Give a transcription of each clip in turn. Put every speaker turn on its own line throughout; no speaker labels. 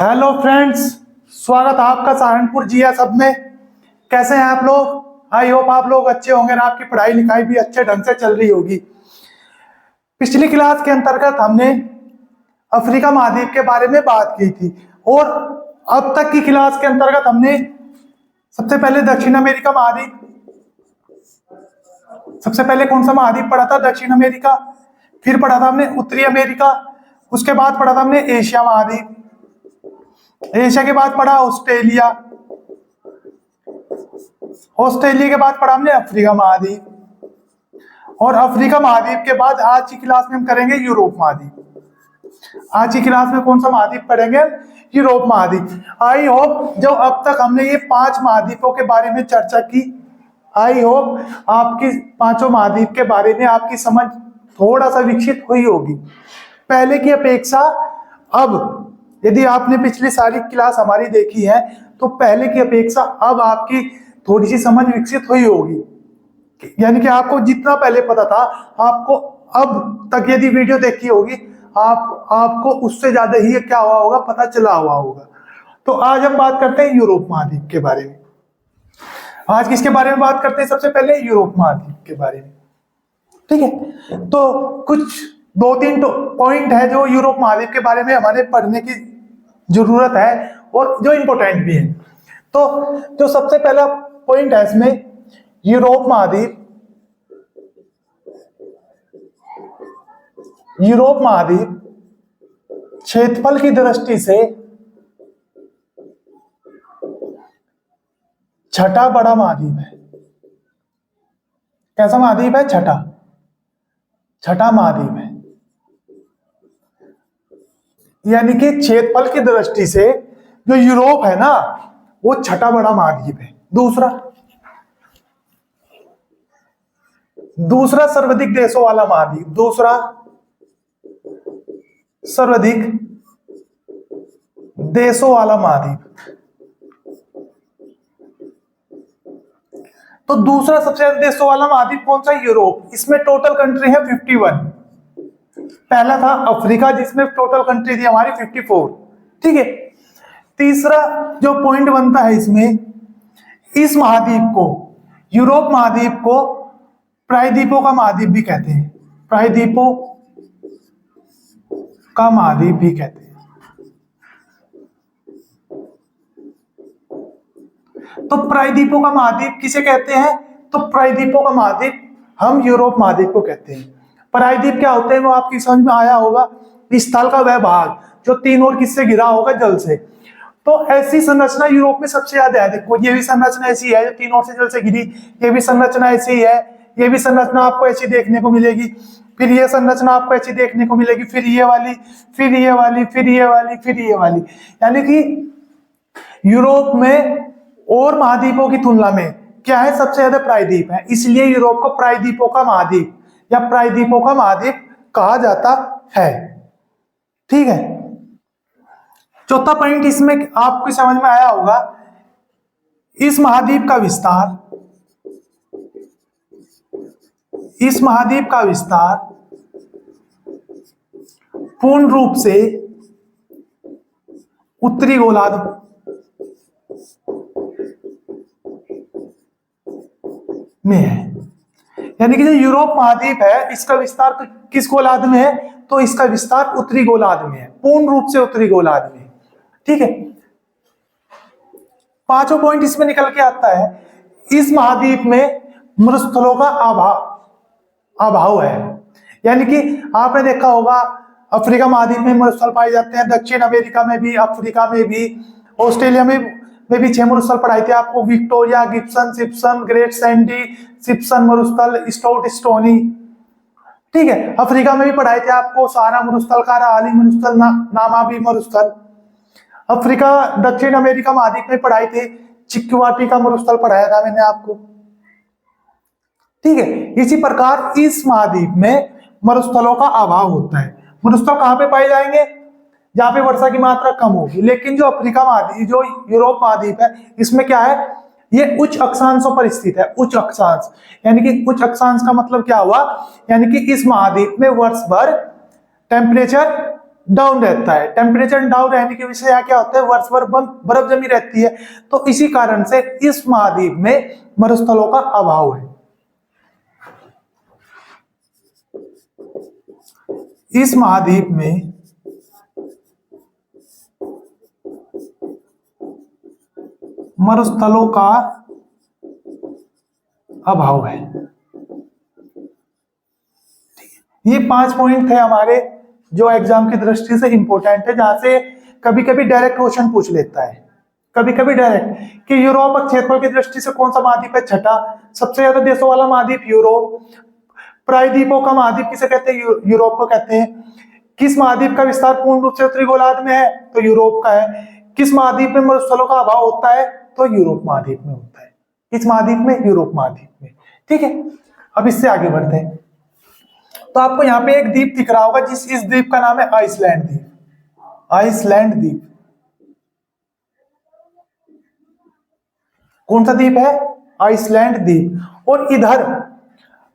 Hello friends, स्वागत है आपका सहारनपुर जिया सब में। कैसे हैं आप लोग? आई होप आप लोग अच्छे होंगे और आपकी पढ़ाई लिखाई भी अच्छे ढंग से चल रही होगी। पिछली क्लास के अंतर्गत हमने अफ्रीका महाद्वीप के बारे में बात की थी और अब तक की क्लास के अंतर्गत हमने सबसे पहले दक्षिण अमेरिका महाद्वीप, सबसे पहले कौन सा महाद्वीप पढ़ा था? दक्षिण अमेरिका। फिर पढ़ा था हमने उत्तरी अमेरिका। उसके बाद पढ़ा था हमने एशिया महाद्वीप। एशिया के बाद पढ़ा ऑस्ट्रेलिया। ऑस्ट्रेलिया के बाद पढ़ा हमने अफ्रीका महाद्वीप। और अफ्रीका महाद्वीप के बाद आज की क्लास में हम करेंगे यूरोप महाद्वीप। आज की क्लास में कौन सा महाद्वीप पढ़ेंगे? यूरोप महाद्वीप। आई होप जो अब तक हमने ये 5 महाद्वीपों के बारे में चर्चा की, आई होप आपकी 5 महाद्वीप के बारे में आपकी समझ थोड़ा सा विकसित हुई होगी पहले की अपेक्षा। अब यदि आपने पिछली सारी क्लास हमारी देखी है तो पहले की अपेक्षा अब आपकी थोड़ी सी समझ विकसित हुई होगी। यानी कि आपको जितना पहले पता था, आपको अब तक यदि वीडियो देखी होगी आपको उससे ज्यादा ही क्या हुआ होगा, पता चला हुआ होगा। तो आज हम बात करते हैं यूरोप महाद्वीप के बारे में। आज किसके बारे में बात करते हैं? सबसे पहले यूरोप महाद्वीप के बारे में। ठीक है, तो कुछ 2-3 पॉइंट है जो यूरोप महाद्वीप के बारे में हमारे पढ़ने की जरूरत है और जो इंपॉर्टेंट भी है। तो जो सबसे पहला पॉइंट है इसमें, यूरोप महाद्वीप क्षेत्रफल की दृष्टि से छठा बड़ा महाद्वीप है। कैसा महाद्वीप है? छठा महाद्वीप है। यानी कि क्षेत्रफल की दृष्टि से जो यूरोप है ना, वो छठा बड़ा महाद्वीप है। दूसरा सर्वाधिक देशों वाला महाद्वीप, दूसरा सर्वाधिक देशों वाला महाद्वीप। तो दूसरा सबसे ज्यादा देशों वाला महाद्वीप कौन सा? यूरोप। इसमें टोटल कंट्री है 51। पहला था अफ्रीका जिसमें टोटल कंट्री थी हमारी 54। ठीक है, तीसरा जो पॉइंट बनता है इसमें, इस महाद्वीप को, यूरोप महाद्वीप को प्रायद्वीपों का महाद्वीप भी कहते हैं। प्रायद्वीपों का महाद्वीप भी कहते हैं। तो प्रायद्वीपों का महाद्वीप किसे कहते हैं? तो प्रायद्वीपों का महाद्वीप हम यूरोप महाद्वीप को कहते हैं। प्रायद्वीप क्या होते हैं वो आपकी समझ में आया होगा। स्थल का वह भाग जो 3 ओर किससे घिरा होगा? जल से। तो ऐसी संरचना यूरोप में सबसे ज्यादा है। देखो, ये भी संरचना ऐसी है जो 3 ओर से जल से घिरी, ये भी संरचना ऐसी है, ये भी संरचना आपको ऐसी देखने को मिलेगी, फिर ये संरचना आपको ऐसी देखने को मिलेगी, फिर ये वाली, फिर ये वाली, फिर ये वाली, फिर ये वाली। यानी कि यूरोप में और महाद्वीपों की तुलना में क्या है? सबसे ज्यादा प्रायद्वीप है। इसलिए यूरोप को प्रायद्वीपों का महाद्वीप या प्रायद्वीपों का महाद्वीप कहा जाता है। ठीक है, चौथा पॉइंट इसमें आपको समझ में आया होगा, इस महाद्वीप का विस्तार पूर्ण रूप से उत्तरी गोलार्ध में है। यानी कि जो यूरोप महाद्वीप है, इसका विस्तार किस गोलार्ध में है? तो इसका विस्तार उत्तरी गोलार्ध में है, पूर्ण रूप से उत्तरी गोलार्ध में। ठीक है, 5वां पॉइंट इसमें निकल के आता है, इस महाद्वीप में मरुस्थलों का अभाव है। यानी कि आपने देखा होगा अफ्रीका महाद्वीप में मरुस्थल पाए जाते हैं, दक्षिण अमेरिका में भी, अफ्रीका में भी, ऑस्ट्रेलिया में भी 6 मरुस्थल पढ़ाए थे आपको, Victoria, Gibson, Simpson, great Sandy, Simpson मरुस्थल, स्टोट स्टोनी। ठीक है, अफ्रीका में भी पढ़ाए थे आपको सहारा मरुस्थल, काराहाली मरुस्थल, नामाबी मरुस्थल। अफ्रीका दक्षिण अमेरिका महाद्वीप में पढ़ाए थे, चिक्वाटी का मरुस्थल पढ़ाया था मैंने आपको। ठीक है, इसी प्रकार इस महाद्वीप में मरुस्थलों का अभाव होता है। मरुस्थल कहां पे पाए जाएंगे? जहां पे वर्षा की मात्रा कम होगी। लेकिन जो अफ्रीका महाद्वीप, जो यूरोप महाद्वीप है, इसमें क्या है? ये उच्च अक्षांशों पर स्थित है। उच्च अक्षांश यानी कि उच्च अक्षांश का मतलब क्या हुआ, यानी कि इस महाद्वीप में वर्ष भर टेम्परेचर डाउन रहता है। टेम्परेचर डाउन रहने की वजह से यहाँ क्या होता है, वर्ष भर बर्फ जमी रहती है। तो इसी कारण से इस महाद्वीप में मरुस्थलों का अभाव है। इस महाद्वीप में मरुस्थलों का अभाव है। ये 5 पॉइंट थे हमारे जो एग्जाम की दृष्टि से इंपॉर्टेंट है, जहां से कभी कभी डायरेक्ट क्वेश्चन पूछ लेता है, कभी कभी डायरेक्ट कि यूरोप क्षेत्रफल की दृष्टि से कौन सा महाद्वीप है, छठा सबसे ज्यादा देशों वाला महाद्वीप यूरोप। प्रायद्वीपों का महाद्वीप किसे कहते हैं, यूरोप को कहते हैं। किस महाद्वीप का विस्तार पूर्ण रूप से उत्तरी गोलार्ध में है, तो यूरोप का है। किस महाद्वीप में मरुस्थलों का अभाव होता है, तो यूरोप महाद्वीप में होता है। किस महाद्वीप में, यूरोप महाद्वीप में। ठीक है, अब इससे आगे बढ़ते हैं। तो आपको यहाँ पे एक द्वीप दिख रहा होगा, इस द्वीप का नाम है आइसलैंड द्वीप। आइसलैंड द्वीप कौन सा द्वीप है, आइसलैंड द्वीप। और इधर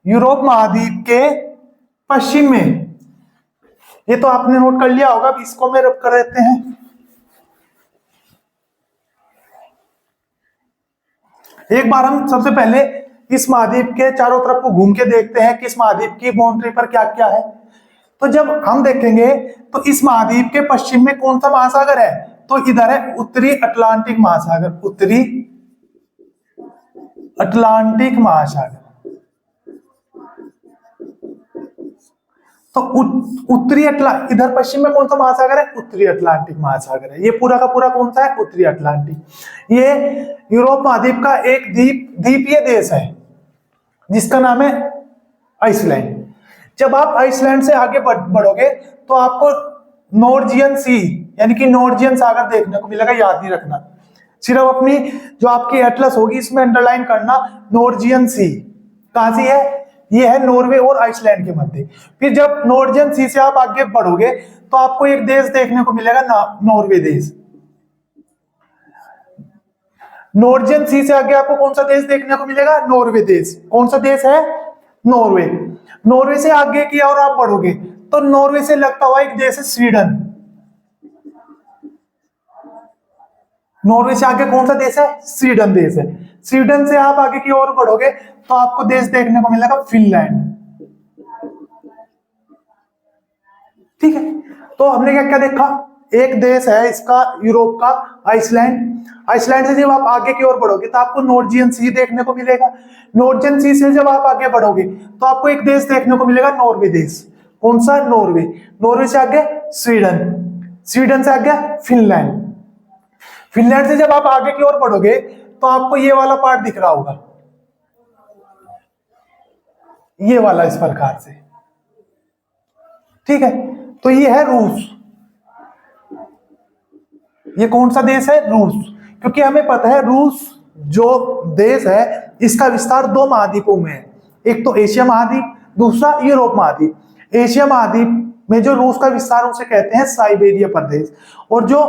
यूरोप महाद्वीप के पश्चिम में, ये तो आपने नोट कर लिया होगा, इसको मैं रब कर देते हैं। एक बार हम सबसे पहले इस महाद्वीप के चारों तरफ को घूम के देखते हैं कि इस महाद्वीप की बाउंड्री पर क्या क्या है। तो जब हम देखेंगे तो इस महाद्वीप के पश्चिम में कौन सा महासागर है, तो इधर है उत्तरी अटलांटिक महासागर। उत्तरी अटलांटिक महासागर। तो उत्तरी इधर पश्चिम में कौन सा महासागर है, उत्तरी अटलांटिक महासागर है। ये पूरा का पूरा कौन सा है, उत्तरी अटलांटिक। ये यूरोप महाद्वीप का एक द्वीपीय देश है जिसका नाम है आइसलैंड। जब आप आइसलैंड से आगे बढ़ोगे तो आपको नॉर्जियन सी यानी कि नॉर्जियन सागर देखने को मिलेगा। याद नहीं रखना, सिर्फ अपनी जो आपकी एटलस होगी इसमें अंडरलाइन करना, नॉर्जियन सी कहां सी है, ये है नॉर्वे और आइसलैंड के मध्य। फिर जब नॉर्जियन सी से आप आगे बढ़ोगे तो आपको एक देश देखने को मिलेगा, नॉर्वे देश। नॉर्जियन सी से आगे आपको कौन सा देश देखने को मिलेगा, नॉर्वे देश। कौन सा देश है, नॉर्वे। नॉर्वे से आगे की और आप बढ़ोगे तो नॉर्वे से लगता हुआ एक देश है स्वीडन। नॉर्वे से आगे कौन सा देश है, स्वीडन देश है। स्वीडन से आप आगे की ओर बढ़ोगे तो आपको देश देखने को मिलेगा फिनलैंड। ठीक है, तो हमने क्या क्या देखा, एक देश है इसका यूरोप का आइसलैंड। आइसलैंड से जब आप आगे की ओर बढ़ोगे तो आपको नॉर्जियन सी देखने को मिलेगा। नॉर्जियन सी से जब आप आगे बढ़ोगे तो आपको एक देश देखने को मिलेगा, नॉर्वे देश। कौन सा, नॉर्वे। नॉर्वे से आगे स्वीडन, स्वीडन से आगे फिनलैंड। फिनलैंड से जब आप आगे की ओर बढ़ोगे तो आपको ये वाला पार्ट दिख रहा होगा, ये वाला इस प्रकार से। ठीक है, तो ये है रूस। ये कौन सा देश है, रूस। क्योंकि हमें पता है रूस जो देश है इसका विस्तार 2 महाद्वीपों में है, एक तो एशिया महाद्वीप, दूसरा यूरोप महाद्वीप। एशिया महाद्वीप में जो रूस का विस्तार उसे कहते हैं साइबेरिया प्रदेश, और जो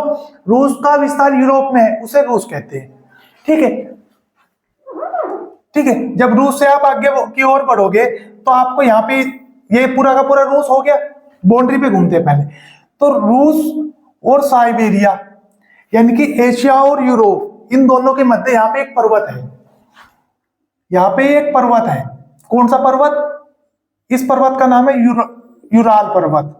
रूस का विस्तार यूरोप में है उसे रूस कहते हैं। ठीक है, ठीक है। जब रूस से आप आगे की ओर बढ़ोगे तो आपको यहाँ पे ये पूरा का पूरा रूस हो गया, बाउंड्री पे घूमते हैं पहले। तो रूस और साइबेरिया यानी कि एशिया और यूरोप, इन दोनों के मध्य यहाँ पे एक पर्वत है। यहाँ पे एक पर्वत है, कौन सा पर्वत, इस पर्वत का नाम है यूराल पर्वत।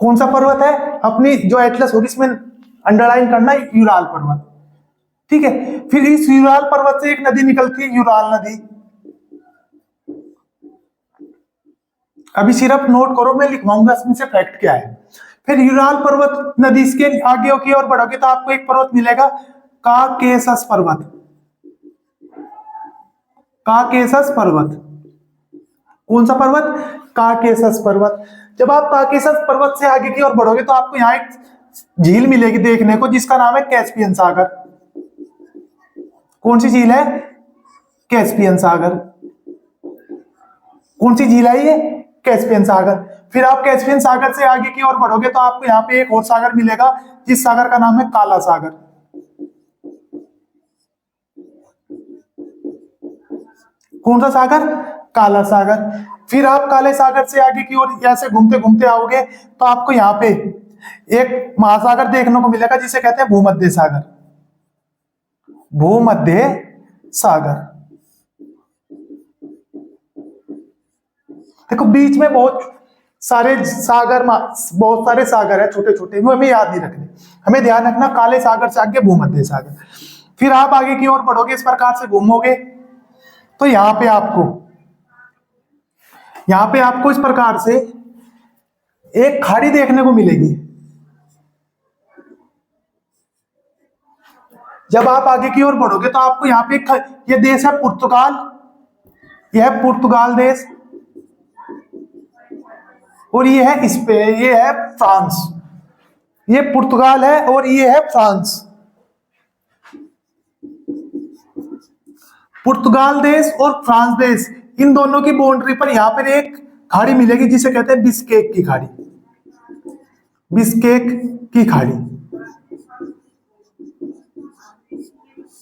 कौन सा पर्वत है, अपनी जो एटलस होगी इसमें अंडरलाइन करना, यूराल पर्वत। ठीक है, फिर इस यूराल पर्वत से एक नदी निकलती है, यूराल नदी। अभी सिर्फ नोट करो, मैं लिखवाऊंगा इसमें से फैक्ट क्या है। फिर यूराल पर्वत नदी इसके आगे की ओर बढ़ोगे तो आपको एक पर्वत मिलेगा, काकेशस पर्वत। काकेशस पर्वत, कौन सा पर्वत, काकेशस पर्वत। जब आप काकेशस पर्वत से आगे की ओर बढ़ोगे तो आपको यहाँ एक झील मिलेगी देखने को जिसका नाम है कैस्पियन सागर। कौन सी झील है, कैस्पियन सागर। कौन सी झील है ये, कैस्पियन सागर। फिर आप कैस्पियन सागर से आगे की ओर बढ़ोगे तो आपको यहाँ पे एक और सागर मिलेगा जिस सागर का नाम है काला सागर। कौन सा सागर? काला सागर। फिर आप काले सागर से आगे की ओर ऐसे घूमते घूमते आओगे तो आपको यहाँ पे एक महासागर देखने को मिलेगा जिसे कहते हैं भूमध्य सागर। भूमध्य सागर। देखो बीच में बहुत सारे सागर, बहुत सारे सागर है छोटे छोटे, वो हमें याद नहीं रखने, हमें ध्यान रखना काले सागर से आगे भूमध्य सागर। फिर आप आगे की ओर बढ़ोगे, इस प्रकार से घूमोगे तो यहां पे आपको इस प्रकार से एक खाड़ी देखने को मिलेगी। जब आप आगे की ओर बढ़ोगे तो आपको यहाँ पे ये देश है पुर्तगाल, यह है पुर्तगाल देश, और ये है स्पेन, ये है फ्रांस। ये पुर्तगाल है और ये है फ्रांस। पुर्तगाल देश और फ्रांस देश, इन दोनों की बाउंड्री पर यहां पर एक खाड़ी मिलेगी जिसे कहते हैं बिस्केक की खाड़ी। बिस्केक की खाड़ी,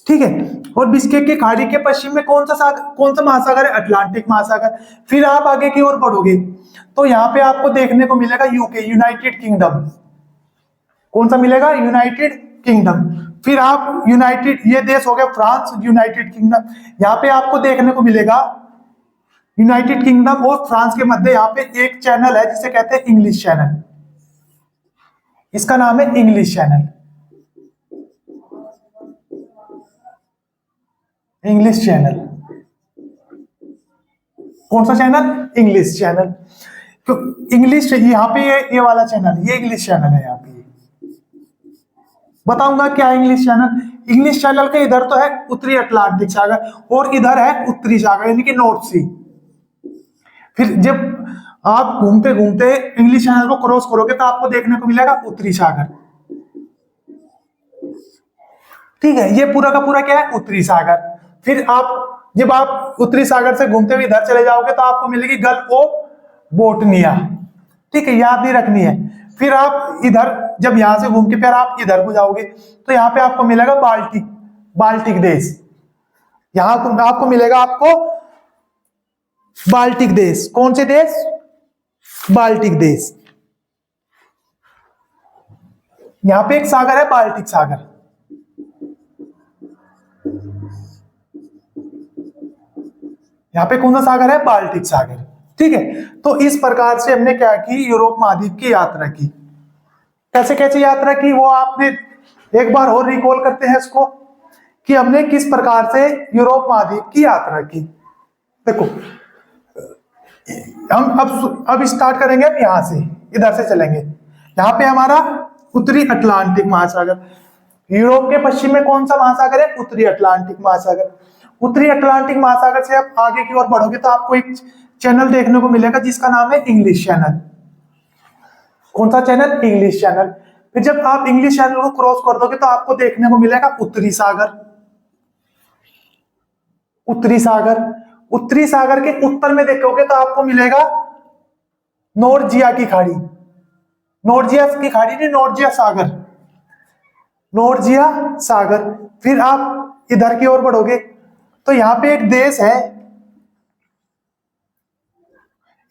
ठीक है। और बिस्केक की खाड़ी के पश्चिम में कौन सा महासागर है? अटलांटिक महासागर। फिर आप आगे की ओर बढ़ोगे तो यहाँ पे आपको देखने को मिलेगा यूके, यूनाइटेड किंगडम। कौन सा मिलेगा? United kingdom. फिर आप ये देश हो गया फ्रांस, यूनाइटेड किंगडम। यहाँ पे आपको देखने को मिलेगा यूनाइटेड किंगडम और फ्रांस के मध्य यहाँ पे एक चैनल है जिसे कहते हैं इंग्लिश चैनल। इसका नाम है इंग्लिश चैनल। English channel. कौन सा चैनल? English channel. तो इंग्लिश यहाँ पे ये वाला चैनल, ये इंग्लिश चैनल है। यहाँ पे बताऊंगा क्या है इंग्लिश चैनल। इंग्लिश चैनल के इधर तो है उत्तरी अटलांटिक सागर और इधर है उत्तरी सागर यानी कि नॉर्थ सी। फिर जब आप घूमते घूमते इंग्लिश चैनल को क्रॉस करोगे तो आपको देखने को मिलेगा उत्तरी सागर, ठीक है। ये पूरा का पूरा क्या है? उत्तरी सागर। फिर जब आप उत्तरी सागर से घूमते हुए इधर चले जाओगे तो आपको मिलेगी गल्फ ऑफ बोटनिया, ठीक है, याद नहीं रखनी है। फिर आप इधर जब यहां से घूम के फिर आप इधर को जाओगे तो यहाँ पे आपको मिलेगा बाल्टिक देश। यहां आपको मिलेगा बाल्टिक देश। कौन से देश? बाल्टिक देश। यहां पे एक सागर है बाल्टिक सागर। यहां पे कौन सा सागर है? बाल्टिक सागर, ठीक है। तो इस प्रकार से हमने क्या की? यूरोप महाद्वीप की यात्रा की। कैसे कैसे यात्रा की वो आपने एक बार और रिकॉल करते हैं इसको कि हमने किस प्रकार से यूरोप महाद्वीप की यात्रा की। देखो हम अब स्टार्ट करेंगे, हम यहां से इधर से चलेंगे। यहां पे हमारा उत्तरी अटलांटिक महासागर। यूरोप के पश्चिम में कौन सा महासागर है? उत्तरी अटलांटिक महासागर। उत्तरी अटलांटिक महासागर से आप आगे की ओर बढ़ोगे तो आपको एक चैनल देखने को मिलेगा जिसका नाम है इंग्लिश चैनल। कौन सा चैनल? English channel. फिर जब आप इंग्लिश चैनल को क्रॉस कर दोगे तो आपको देखने को मिलेगा उत्तरी सागर। उत्तरी सागर। उत्तरी सागर के उत्तर में देखोगे तो आपको मिलेगा नॉर्जिया की खाड़ी। नॉर्जिया की खाड़ी नहीं, नॉर्जिया सागर। नॉर्जिया सागर। फिर आप इधर की ओर बढ़ोगे तो यहां पे एक देश है,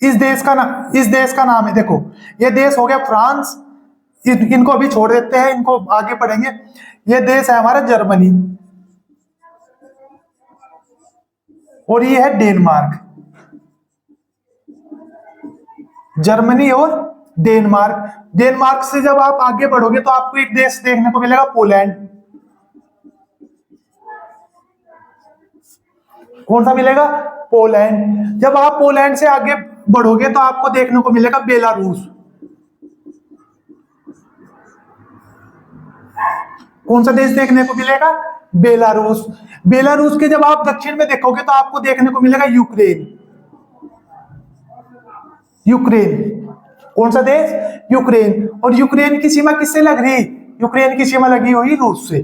इस देश का नाम है, देखो ये देश हो गया फ्रांस। इनको अभी छोड़ देते हैं, इनको आगे पढ़ेंगे। ये देश है हमारा जर्मनी और ये है डेनमार्क। जर्मनी और डेनमार्क। डेनमार्क से जब आप आगे बढ़ोगे तो आपको एक देश देखने को मिलेगा पोलैंड। कौन सा मिलेगा? पोलैंड। जब आप पोलैंड से आगे बढ़ोगे तो आपको देखने को मिलेगा बेलारूस। कौन सा देश देखने को मिलेगा? बेलारूस। बेलारूस के जब आप दक्षिण में देखोगे तो आपको देखने को मिलेगा यूक्रेन। यूक्रेन। कौन सा देश? यूक्रेन। और यूक्रेन की सीमा किससे लग रही? यूक्रेन की सीमा लगी हुई रूस से।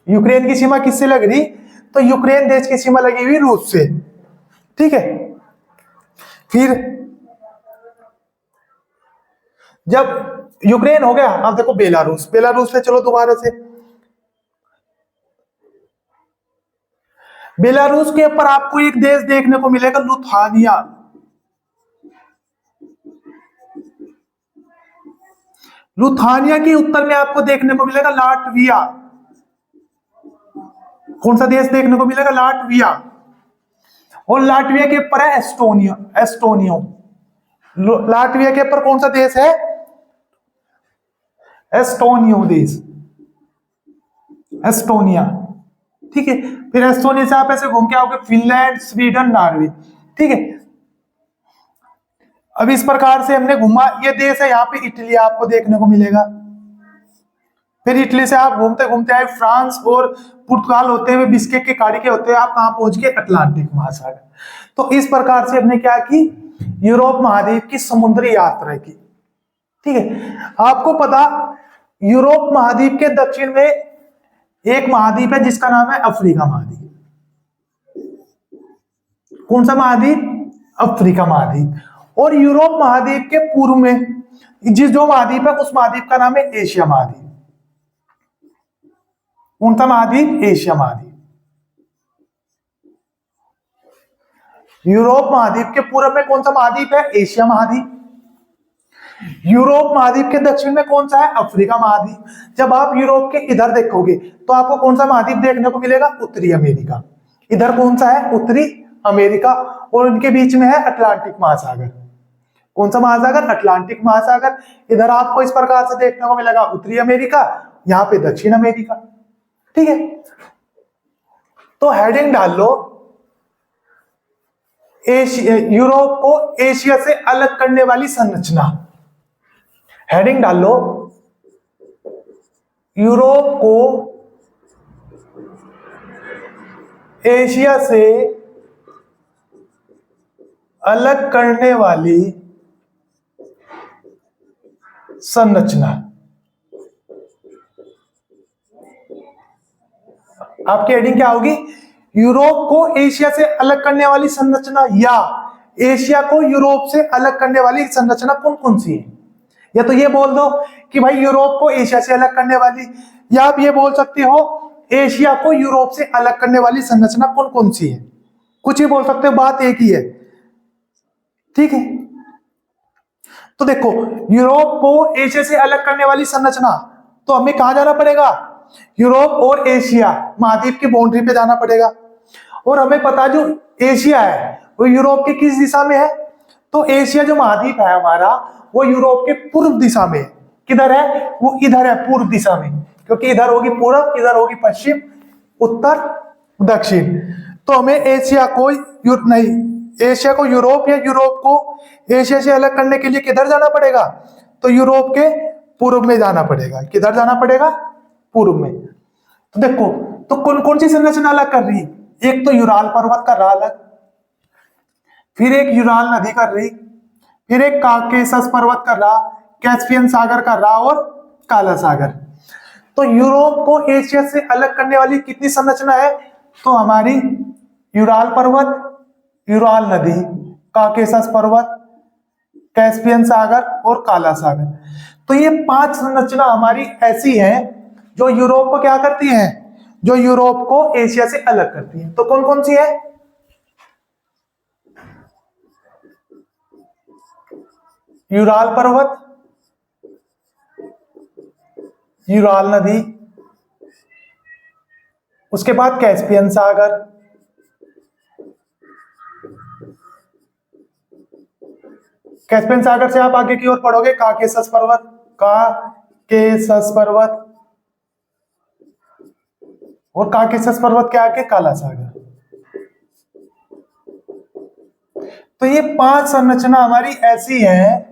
यूक्रेन की सीमा किससे लग रही? तो यूक्रेन देश की सीमा लगी हुई रूस से, ठीक है। फिर जब यूक्रेन हो गया, अब देखो बेलारूस। बेलारूस पे चलो दोबारा से। बेलारूस के ऊपर आपको एक देश देखने को मिलेगा, लुथानिया। लुथानिया के उत्तर में आपको देखने को मिलेगा लाटविया। कौन सा देश देखने को मिलेगा? लाटविया। और लाटविया के ऊपर है एस्टोनिया, एस्टोनियो। लाटविया के ऊपर कौन सा देश है? एस्टोनियो देश, एस्टोनिया। ठीक है, फिर एस्टोनिया से आप ऐसे घूम के आओगे फिनलैंड, स्वीडन, नॉर्वे। ठीक है, अब इस प्रकार से हमने घूमा, ये देश है, यहाँ पे इटली आपको देखने को मिलेगा। फिर इटली से आप घूमते घूमते आए फ्रांस और पुर्तगाल होते हुए बिस्केक की खाड़ी के होते हुए आप कहां पहुंच गए? अटलांटिक महासागर। तो इस प्रकार से हमने क्या की? यूरोप महाद्वीप की समुद्री यात्रा की। ठीक है, आपको पता यूरोप महाद्वीप के दक्षिण में एक महाद्वीप है जिसका नाम है अफ्रीका महाद्वीप। कौन सा महाद्वीप? अफ्रीका महाद्वीप। और यूरोप महाद्वीप के पूर्व में जिस जो महाद्वीप है उस महाद्वीप का नाम है एशिया महाद्वीप। कौन सा महाद्वीप? एशिया महाद्वीप। यूरोप महाद्वीप के पूर्व में कौन सा महाद्वीप है? एशिया महाद्वीप। यूरोप महाद्वीप के दक्षिण में कौन सा है? अफ्रीका महाद्वीप। जब आप यूरोप के इधर देखोगे तो आपको कौन सा महाद्वीप देखने को मिलेगा? उत्तरी अमेरिका। इधर कौन सा है? उत्तरी अमेरिका। और इनके बीच में है अटलांटिक महासागर। कौन सा महासागर? अटलांटिक महासागर। इधर आपको इस प्रकार से देखने को मिलेगा उत्तरी अमेरिका, यहाँ पे दक्षिण अमेरिका। ठीक है, तो हेडिंग डाल लो यूरोप को एशिया से अलग करने वाली संरचना। हेडिंग डाल लो यूरोप को एशिया से अलग करने वाली संरचना। आपकी हेडिंग क्या होगी? यूरोप को एशिया से अलग करने वाली संरचना, या एशिया को यूरोप से अलग करने वाली संरचना कौन कौन सी है। या तो ये बोल दो कि भाई यूरोप को एशिया से अलग करने वाली, या आप ये बोल सकते हो एशिया को यूरोप से अलग करने वाली संरचना कौन कौन सी है। कुछ ही बोल सकते हो, बात एक ही है। ठीक है, तो देखो यूरोप को एशिया से अलग करने वाली संरचना, तो हमें कहां जाना पड़ेगा? यूरोप और एशिया महाद्वीप की बाउंड्री पे जाना पड़ेगा। और हमें पता जो एशिया है वो यूरोप के किस दिशा में है? तो एशिया जो महाद्वीप है हमारा वो यूरोप के पूर्व दिशा में। किधर है? वो इधर है, पूर्व दिशा में, क्योंकि इधर होगी पूर्व, इधर होगी पश्चिम, उत्तर, दक्षिण। तो हमें एशिया को एशिया को यूरोप या यूरोप को एशिया से अलग करने के लिए किधर जाना पड़ेगा? तो यूरोप के पूर्व में जाना पड़ेगा। किधर जाना पड़ेगा? पूर्व में। तो देखो, तो कौन कौन सी संरचना अलग कर रही? एक तो यूराल पर्वत कर रहा अलग, फिर एक यूराल नदी कर रही, फिर एक काकेशस पर्वत कर रहा, कैस्पियन सागर कर रहा और काला सागर। तो यूरोप को एशिया से अलग करने वाली कितनी संरचना है? तो हमारी यूराल पर्वत, यूराल नदी, काकेशस पर्वत, कैस्पियन सागर और काला सागर। तो ये 5 संरचना हमारी ऐसी हैं जो यूरोप को क्या करती हैं? जो यूरोप को एशिया से अलग करती हैं। तो कौन कौन सी है? यूराल पर्वत, यूराल नदी, उसके बाद कैस्पियन सागर, कैस्पियन सागर से आप आगे की ओर पढ़ोगे काकेशस पर्वत, काकेशस पर्वत, और काकेशस पर्वत के आगे काला सागर। तो ये 5 संरचना हमारी ऐसी है,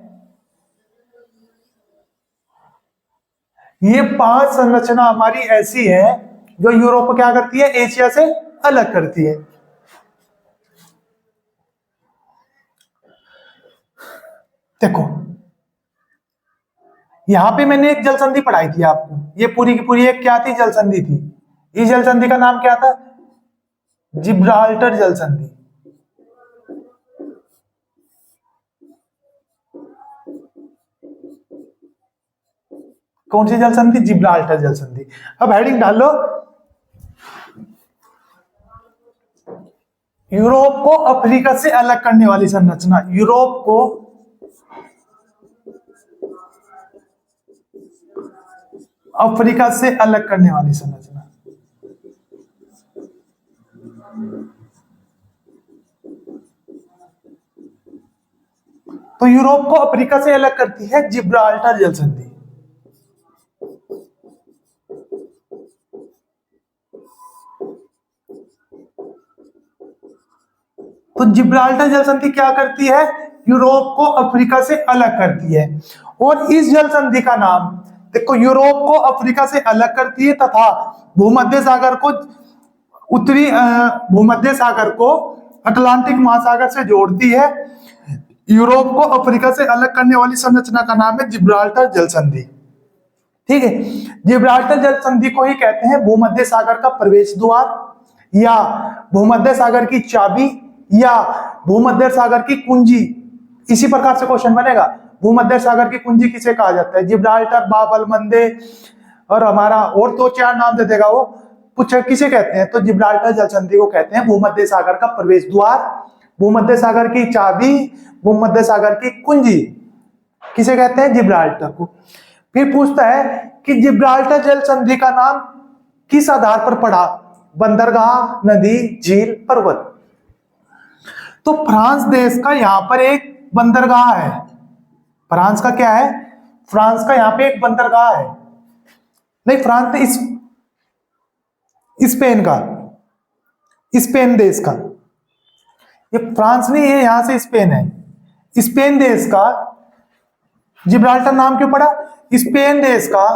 ये 5 संरचना हमारी ऐसी है जो यूरोप को क्या करती है? एशिया से अलग करती है। देखो यहां पे मैंने एक जल संधि पढ़ाई थी आपको, ये पूरी की पूरी एक क्या थी? जल संधि थी। इस जल संधि का नाम क्या था? जिब्राल्टर जल संधि। कौन सी जल संधि? जिब्राल्टर जल संधि। अब हेडिंग डाल लो यूरोप को अफ्रीका से अलग करने वाली संरचना, यूरोप को अफ्रीका से अलग करने वाली संरचना। तो यूरोप को अफ्रीका से अलग करती है जिब्राल्टर जल संधि। तो जिब्राल्टर जल संधि क्या करती है, यूरोप को अफ्रीका से अलग करती है। और इस जल संधि का नाम, देखो यूरोप को अफ्रीका से अलग करती है तथा भूमध्य सागर को उत्तरी भूमध्य सागर को अटलांटिक महासागर से जोड़ती है। यूरोप को अफ्रीका से अलग करने वाली संरचना का नाम है जिब्राल्टर जल संधि। ठीक है, जिब्राल्टर जल संधि को ही कहते हैं भूमध्य सागर का प्रवेश द्वार या भूमध्य सागर की चाबी या भूमध्य सागर की कुंजी। इसी प्रकार से क्वेश्चन बनेगा, भूमध्य सागर की कुंजी किसे कहा जाता है, जिब्राल्टर, बाब अल मंदे और हमारा और दो चार नाम दे देगा वो, पूछे किसे कहते हैं, तो जिब्राल्टर जल संधि को कहते हैं भूमध्य सागर का प्रवेश द्वार, भूमध्य सागर की चाबी, भूमध्य सागर की कुंजी। किसे कहते हैं, जिब्राल्टर को। फिर पूछता है कि जिब्राल्टर जल संधि का नाम किस आधार पर पड़ा, बंदरगाह, नदी, झील, पर्वत। तो फ्रांस देश का यहां पर एक बंदरगाह है, फ्रांस का क्या है, फ्रांस का यहां पे एक बंदरगाह है, नहीं फ्रांस ने स्पेन का, स्पेन देश का, ये फ्रांस नहीं है, यहां से स्पेन है, स्पेन देश का जिब्राल्टर नाम क्यों पड़ा, स्पेन देश का,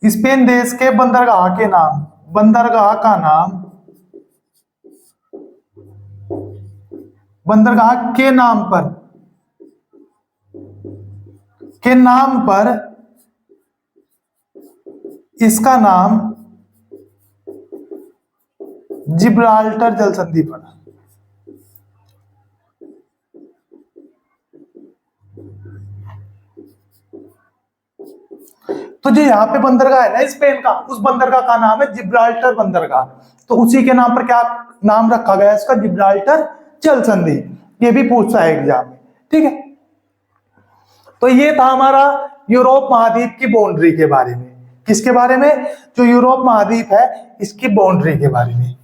स्पेन देश के बंदरगाह के नाम, बंदरगाह का नाम, बंदरगाह के नाम पर इसका नाम जिब्राल्टर जल संधि पड़ा। तो जो यहां पे बंदरगाह है ना स्पेन का, उस बंदरगाह का नाम है जिब्राल्टर बंदरगाह, तो उसी के नाम पर क्या नाम रखा गया इसका, जिब्राल्टर जल संधि। ये भी पूछता है एग्जाम में, ठीक है। तो ये था हमारा यूरोप महाद्वीप की बाउंड्री के बारे में, किसके बारे में, जो यूरोप महाद्वीप है इसकी बाउंड्री के बारे में।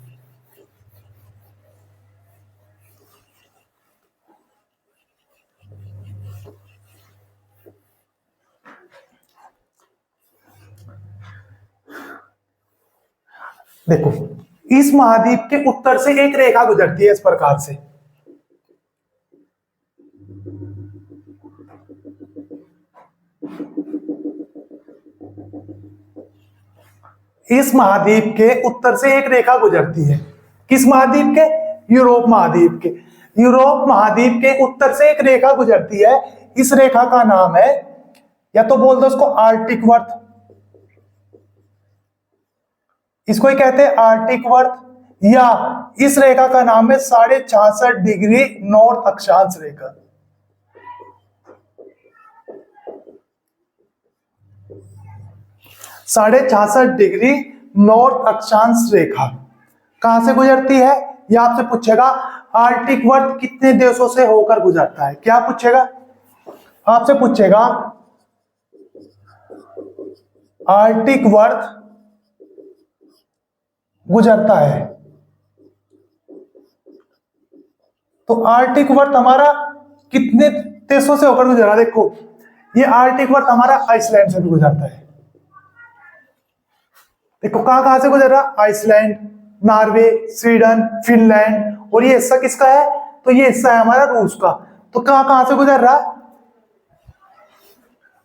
देखो इस महाद्वीप के उत्तर से एक रेखा गुजरती है इस प्रकार से, इस महाद्वीप के उत्तर से एक रेखा गुजरती है, किस महाद्वीप के, यूरोप महाद्वीप के, यूरोप महाद्वीप के उत्तर से एक रेखा गुजरती है, इस रेखा का नाम है, या तो बोल दो उसको आर्टिक वर्त, इसको ही कहते हैं आर्टिक वर्त, या इस रेखा का नाम है 66.5 डिग्री नॉर्थ अक्षांश रेखा। साढ़े 66 डिग्री नॉर्थ अक्षांश रेखा कहां से गुजरती है, यह आपसे पूछेगा आर्टिक वर्त कितने देशों से होकर गुजरता है, क्या पूछेगा, आपसे पूछेगा आर्टिक वर्त गुजरता है, तो आर्टिक वर्त हमारा कितने देशों से होकर गुजरा, देखो ये आर्टिक वर्त हमारा आइसलैंड से भी गुजरता है, देखो कहां कहां से गुजर रहा, आइसलैंड, नॉर्वे, स्वीडन, फिनलैंड, और ये हिस्सा किसका है, तो ये हिस्सा है हमारा रूस का, तो कहां कहां से गुजर रहा,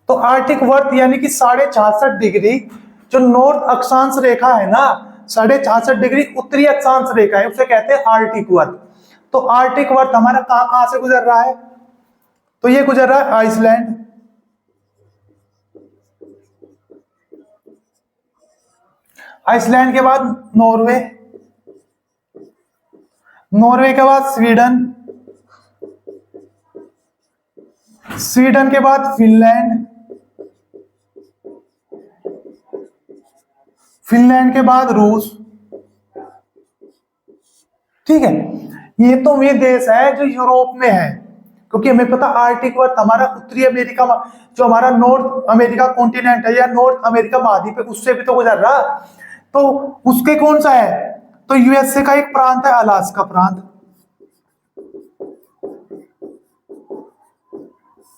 तो आर्टिक वर्त यानी कि 66.5 डिग्री जो नॉर्थ अक्षांश रेखा है ना, 66.5 डिग्री उत्तरी अक्षांश रेखा है, उसे कहते हैं आर्टिक वर्त। तो आर्टिक वर्त हमारा कहां कहां से गुजर रहा है, तो ये गुजर रहा है आइसलैंड, आइसलैंड के बाद नॉर्वे, नॉर्वे के बाद स्वीडन, स्वीडन के बाद फिनलैंड, फिनलैंड के बाद रूस, ठीक है, ये तो वे देश है जो यूरोप में है, क्योंकि हमें पता आर्टिक वर्त हमारा उत्तरी अमेरिका, जो हमारा नॉर्थ अमेरिका कॉन्टिनेंट है या नॉर्थ अमेरिका महाद्वीप है, उससे भी तो गुजर रहा, तो उसके कौन सा है, तो यूएसए का एक प्रांत है अलास्का प्रांत।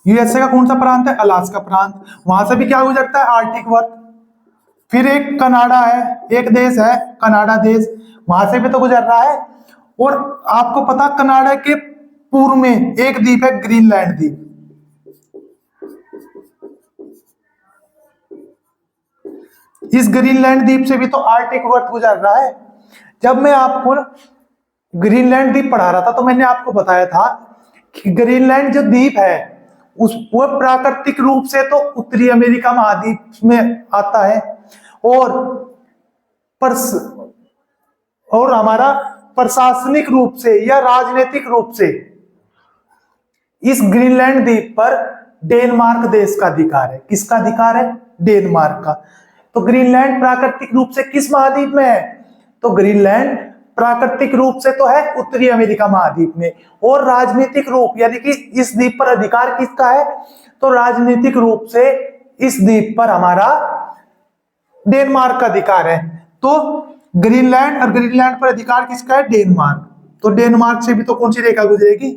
यूएसए का कौन सा प्रांत है, अलास्का प्रांत, वहां से भी क्या गुजरता है, आर्टिक वर्त। फिर एक कनाडा है, एक देश है कनाडा देश, वहां से भी तो गुजर रहा है। और आपको पता कनाडा के पूर्व में एक द्वीप है ग्रीनलैंड द्वीप, इस ग्रीनलैंड द्वीप से भी तो आर्टिक वर्त गुजर रहा है। जब मैं आपको ग्रीनलैंड द्वीप पढ़ा रहा था तो मैंने आपको बताया था कि ग्रीनलैंड जो द्वीप है उस वो प्राकृतिक रूप से तो उत्तरी अमेरिका महाद्वीप में आता है, और हमारा प्रशासनिक रूप से या राजनीतिक रूप से इस ग्रीनलैंड द्वीप पर डेनमार्क देश का अधिकार है। किसका अधिकार है, डेनमार्क का। तो ग्रीनलैंड प्राकृतिक रूप से किस महाद्वीप में है, तो ग्रीनलैंड प्राकृतिक रूप से तो है उत्तरी अमेरिका महाद्वीप में, और राजनीतिक रूप यानी कि इस द्वीप पर अधिकार किसका है, तो राजनीतिक रूप से इस द्वीप पर हमारा डेनमार्क का अधिकार है। तो ग्रीनलैंड और ग्रीनलैंड पर अधिकार किसका है, डेनमार्क। तो डेनमार्क से भी तो कौन सी रेखा गुजरेगी,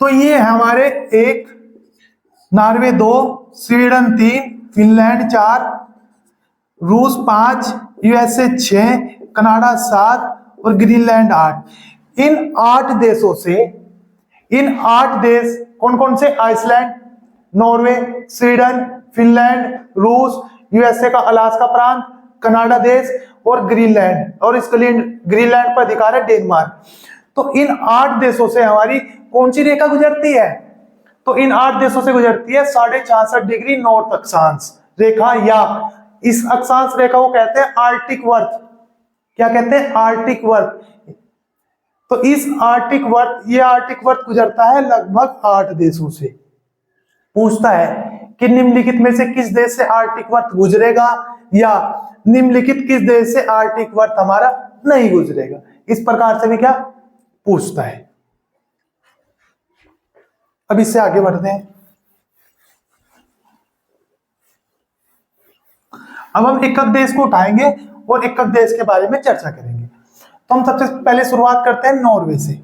तो ये है हमारे 1, नॉर्वे 2, स्वीडन 3, फिनलैंड 4, रूस 5, यूएसए 6, कनाडा 7 और ग्रीनलैंड 8। इन 8 देशों से, इन 8 देश कौन कौन से, आइसलैंड, नॉर्वे, स्वीडन, फिनलैंड, रूस, यूएसए का अलास्का प्रांत, कनाडा देश और ग्रीनलैंड, और इस ग्रीनलैंड पर अधिकार है डेनमार्क। तो इन 8 देशों से हमारी कौन सी रेखा गुजरती है, तो इन 8 देशों से गुजरती है 66.5 डिग्री नॉर्थ अक्षांश रेखा, या इस अक्षांश रेखा को कहते हैं आर्टिक वर्त। क्या कहते हैं, आर्टिक वर्त। तो इस आर्टिक वर्त, ये आर्टिक वर्त गुजरता है लगभग 8 देशों से। पूछता है कि निम्नलिखित में से किस देश से आर्टिक वर्त गुजरेगा, या निम्नलिखित किस देश से आर्टिक वर्त हमारा नहीं गुजरेगा, इस प्रकार से भी क्या पूछता है। अब इससे आगे बढ़ते हैं। अब हम एकक देश को उठाएंगे और एकक देश के बारे में चर्चा करेंगे। तो हम सबसे पहले शुरुआत करते हैं नॉर्वे से।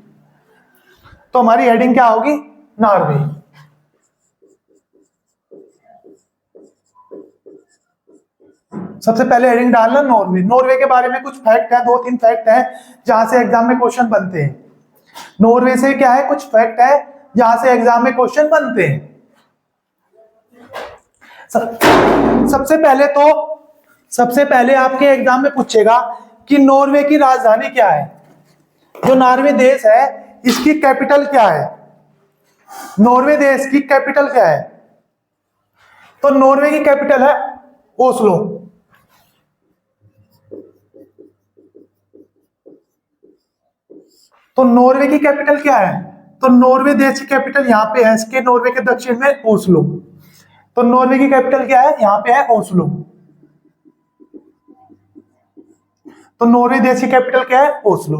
तो हमारी हेडिंग क्या होगी, नॉर्वे। सबसे पहले हेडिंग डालना नॉर्वे। नॉर्वे के बारे में कुछ फैक्ट है, 2-3 फैक्ट है जहां से एग्जाम में क्वेश्चन बनते हैं। नॉर्वे से क्या है, कुछ फैक्ट है जहां से एग्जाम में क्वेश्चन बनते हैं। सबसे पहले आपके एग्जाम में पूछेगा कि नॉर्वे की राजधानी क्या है। जो नॉर्वे देश है इसकी कैपिटल क्या है, नॉर्वे देश की कैपिटल क्या है, तो नॉर्वे की कैपिटल है ओस्लो। तो नॉर्वे की कैपिटल क्या है, तो नॉर्वे देश की कैपिटल यहां पे है, इसके नॉर्वे के दक्षिण में ओस्लो। तो नॉर्वे की कैपिटल क्या है, यहां पे है ओस्लो। तो नॉर्वे देश की कैपिटल क्या है, ओस्लो।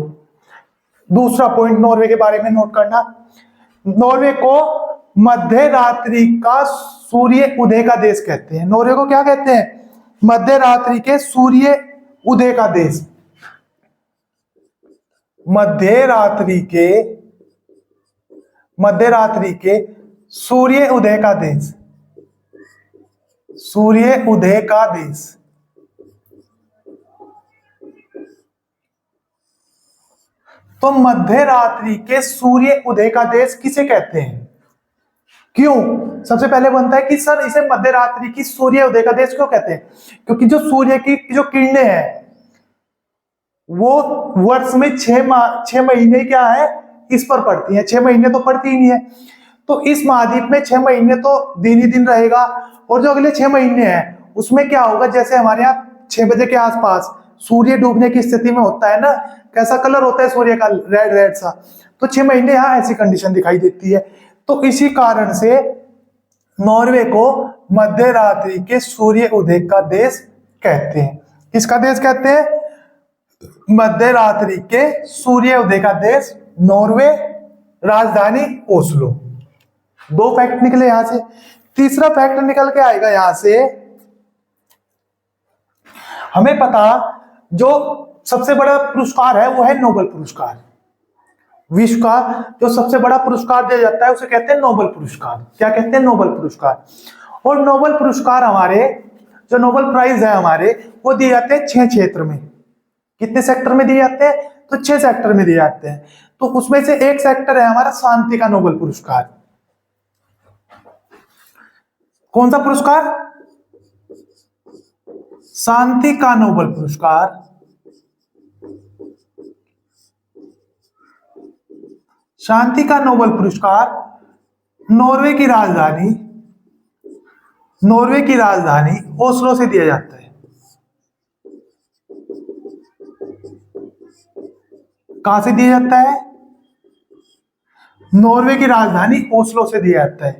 दूसरा पॉइंट नॉर्वे के बारे में नोट करना, नॉर्वे को मध्य रात्रि का सूर्य उदय का देश कहते हैं। नॉर्वे को क्या कहते हैं, मध्य रात्रि के सूर्य उदय का देश। मध्य रात्रि के सूर्य उदय का देश, सूर्य उदय का देश। तो मध्य रात्रि के सूर्य उदय का देश किसे कहते हैं, क्यों, सबसे पहले बनता है कि सर इसे मध्य रात्रि की सूर्य उदय का देश क्यों कहते हैं, क्योंकि जो सूर्य की जो किरणें हैं वो वर्ष में 6 महीने क्या है इस पर पड़ती हैं, 6 महीने तो पड़ती ही नहीं है। तो इस महाद्वीप में 6 महीने तो दिन ही दिन रहेगा, और जो अगले 6 महीने हैं उसमें क्या होगा, जैसे हमारे यहाँ 6 बजे के आसपास सूर्य डूबने की स्थिति में होता है ना, कैसा कलर होता है सूर्य का, रेड रेड सा, तो 6 महीने यहाँ ऐसी कंडीशन दिखाई देती है। तो इसी कारण से नॉर्वे को मध्य रात्रि के सूर्य उदय का देश कहते हैं। किसका देश कहते हैं, मध्य रात्रि के सूर्योदय का देश नॉर्वे, राजधानी ओस्लो। दो फैक्ट निकले यहां से। तीसरा फैक्ट निकल के आएगा यहां से, हमें पता जो सबसे बड़ा पुरस्कार है वो है नोबेल पुरस्कार। विश्व का जो सबसे बड़ा पुरस्कार दिया जाता है उसे कहते हैं नोबेल पुरस्कार। क्या कहते हैं? नोबेल पुरस्कार। और नोबेल पुरस्कार हमारे जो नोबेल प्राइज है हमारे वो दिए जाते हैं 6 क्षेत्र में। कितने सेक्टर में दिए जाते हैं? तो 6 सेक्टर में दिए जाते हैं। तो उसमें से एक सेक्टर है हमारा शांति का नोबेल पुरस्कार। कौन सा पुरस्कार? शांति का नोबेल पुरस्कार। शांति का नोबेल पुरस्कार नॉर्वे की राजधानी ओस्लो से दिया जाता है। कहां से दिया जाता है? नॉर्वे की राजधानी ओस्लो से दिया जाता है।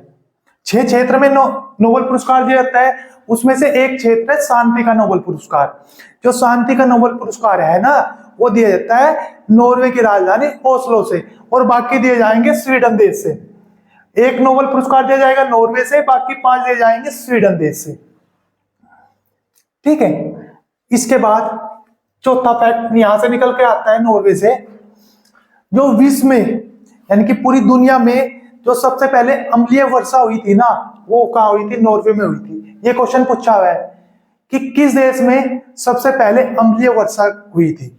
6 क्षेत्र में नोबेल पुरस्कार दिया जाता है, उसमें से एक क्षेत्र है शांति का नोबेल पुरस्कार। जो शांति का नोबेल पुरस्कार है ना वो दिया जाता है नॉर्वे की राजधानी ओस्लो से, और बाकी दिए जाएंगे स्वीडन देश से। एक नोबेल पुरस्कार दिया जाएगा नॉर्वे से, बाकी 5 दिए जाएंगे स्वीडन देश से। ठीक है। इसके बाद चौथा फैक्ट यहां से निकल के आता है नॉर्वे से, जो विश्व में यानी कि पूरी दुनिया में जो सबसे पहले अम्लीय वर्षा हुई थी ना वो कहां हुई थी? नॉर्वे में हुई थी। ये क्वेश्चन पूछा हुआ है कि किस देश में सबसे पहले अम्लीय वर्षा हुई थी?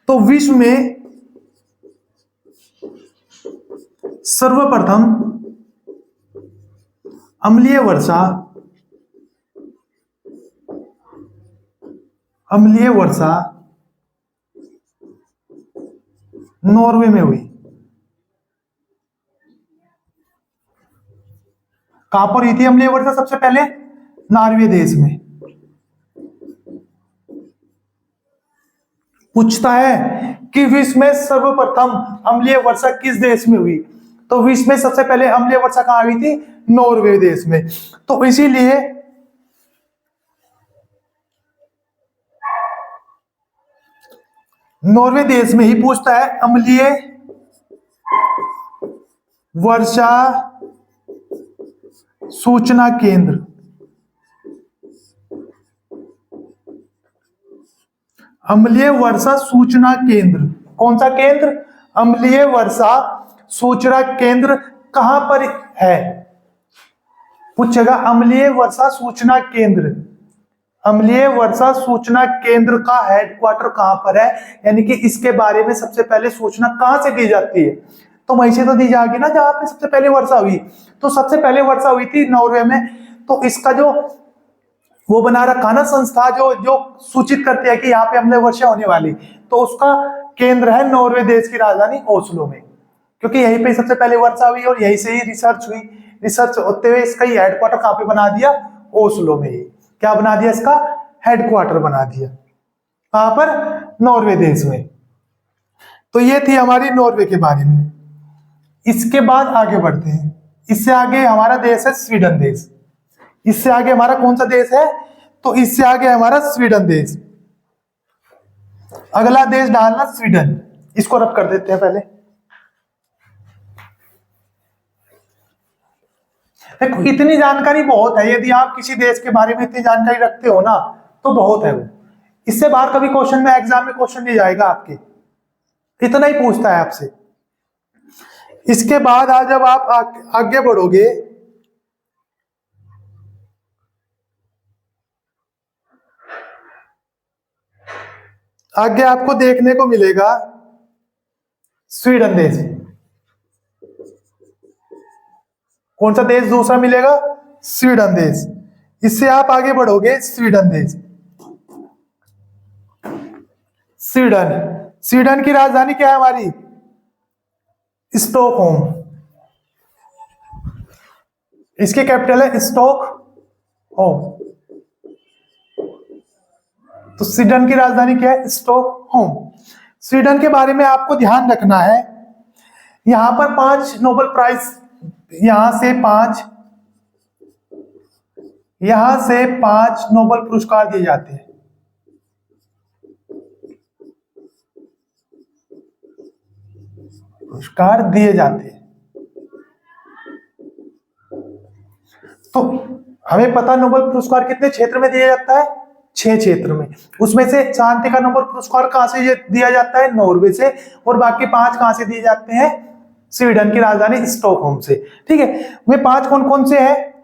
तो विश्व में सर्वप्रथम अम्लीय वर्षा नॉर्वे में हुई। कहां पर हुई थी अम्लीय वर्षा सबसे पहले? नॉर्वे देश में। पूछता है कि विश्व में सर्वप्रथम अम्लीय वर्षा किस देश में हुई? तो विश्व में सबसे पहले अम्लीय वर्षा कहां हुई थी? नॉर्वे देश में। तो इसीलिए नॉर्वे देश में ही पूछता है अम्लीय वर्षा सूचना केंद्र। अम्लीय वर्षा सूचना केंद्र। कौन सा केंद्र? अम्लीय वर्षा सूचना केंद्र कहां पर है? पूछेगा अम्लीय वर्षा सूचना केंद्र। अम्लीय वर्षा सूचना केंद्र का हेडक्वार्टर कहां पर है, यानी कि इसके बारे में सबसे पहले सूचना कहां से दी जाती है? तो वहीं से तो दी जाएगी ना जहां पे सबसे पहले वर्षा हुई। तो सबसे पहले वर्षा हुई थी नॉर्वे में। तो इसका जो वो बना रखा ना संस्था जो सूचित करती है कि यहाँ पे अम्लीय वर्षा होने वाली, तो उसका केंद्र है नॉर्वे देश की राजधानी ओस्लो में, क्योंकि यहीं पे सबसे पहले वर्षा हुई और यहीं से ही रिसर्च हुई। रिसर्च होते हुए इसका ही हेडक्वार्टर कहां पे बना दिया? ओस्लो में ही। क्या बना दिया? इसका हेडक्वार्टर बना दिया। कहां पर? नॉर्वे देश में। तो ये थी हमारी नॉर्वे के बारे में। इसके बाद आगे बढ़ते हैं। इससे आगे हमारा देश है स्वीडन देश। इससे आगे हमारा कौन सा देश है? तो इससे आगे हमारा स्वीडन देश। अगला देश डालना स्वीडन। इसको रब कर देते हैं पहले। देखो इतनी जानकारी बहुत है, यदि आप किसी देश के बारे में इतनी जानकारी रखते हो ना तो बहुत है वो। इससे बाहर कभी क्वेश्चन में एग्जाम में क्वेश्चन नहीं जाएगा आपके, इतना ही पूछता है आपसे। इसके बाद आज जब आप आगे बढ़ोगे आगे आपको देखने को मिलेगा स्वीडन देश। कौन सा देश दूसरा मिलेगा? स्वीडन देश। इससे आप आगे बढ़ोगे स्वीडन देश। स्वीडन की राजधानी क्या है हमारी? स्टॉकहोम। इसकी कैपिटल है स्टॉकहोम। तो स्वीडन की राजधानी क्या है? स्टॉकहोम। स्वीडन के बारे में आपको ध्यान रखना है, यहां पर 5 नोबेल प्राइज, यहां से 5 नोबेल पुरस्कार दिए जाते हैं। पुरस्कार दिए जाते हैं। तो हमें पता नोबेल पुरस्कार कितने क्षेत्र में दिया जाता है? 6 क्षेत्र में। उसमें से शांति का नोबेल पुरस्कार कहां से दिया जाता है? नॉर्वे से। और बाकी 5 कहां से दिए जाते हैं? स्वीडन की राजधानी स्टॉकहोम से। ठीक है, वे 5 कौन कौन से हैं?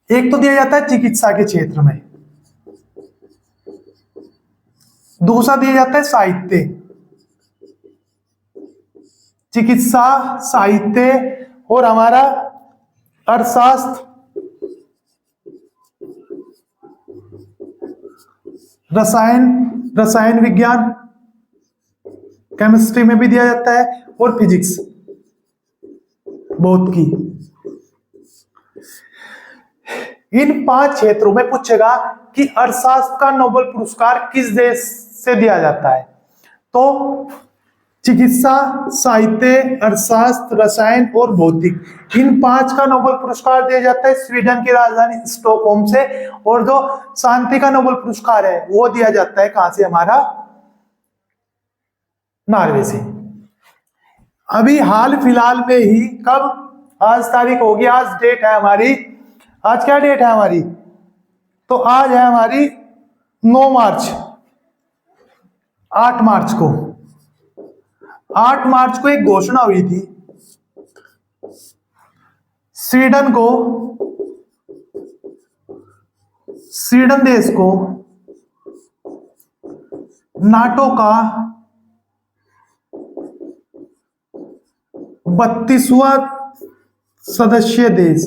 एक तो दिया जाता है चिकित्सा के क्षेत्र में, दूसरा दिया जाता है साहित्य, चिकित्सा, साहित्य, और हमारा अर्थशास्त्र, रसायन विज्ञान, केमिस्ट्री में भी दिया जाता है, और फिजिक्स, भौतिकी। इन 5 क्षेत्रों में पूछेगा कि अर्थशास्त्र का नोबेल पुरस्कार किस देश से दिया जाता है? तो चिकित्सा, साहित्य, अर्थशास्त्र, रसायन और भौतिक, इन 5 का नोबेल पुरस्कार दिया जाता है स्वीडन की राजधानी स्टॉकहोम से। और जो शांति का नोबेल पुरस्कार है वो दिया जाता है कहां से? हमारा नॉर्वे से। अभी हाल फिलहाल में ही, कब? आज तारीख होगी, आज डेट है हमारी, आज क्या डेट है हमारी? तो आज है हमारी 9 मार्च, 8 मार्च को, 8 मार्च को एक घोषणा हुई थी स्वीडन देश को नाटो का 32वां सदस्य देश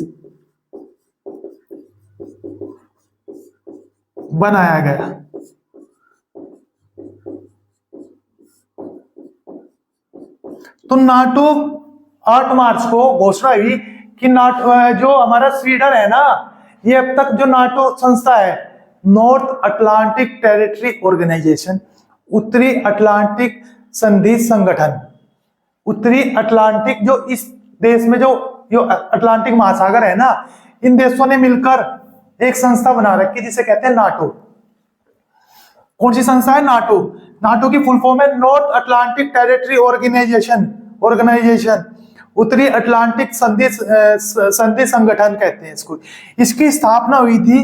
बनाया गया। तो नाटो 8 मार्च को घोषणा हुई कि नाटो, जो हमारा स्वीडन है ना, ये अब तक जो नाटो संस्था है, नॉर्थ अटलांटिक टेरिटरी ऑर्गेनाइजेशन, उत्तरी अटलांटिक संधि संगठन, उत्तरी अटलांटिक, जो इस देश में जो अटलांटिक महासागर है ना, इन देशों ने मिलकर एक संस्था बना रखी जिसे कहते हैं नाटो। कौन सी संस्था है? नाटो। नाटो की फुल फॉर्म है नॉर्थ अटलांटिक टेरिटरी ऑर्गेनाइजेशन, उत्तरी अटलांटिक संधि संगठन कहते हैं इसको। इसकी स्थापना हुई थी,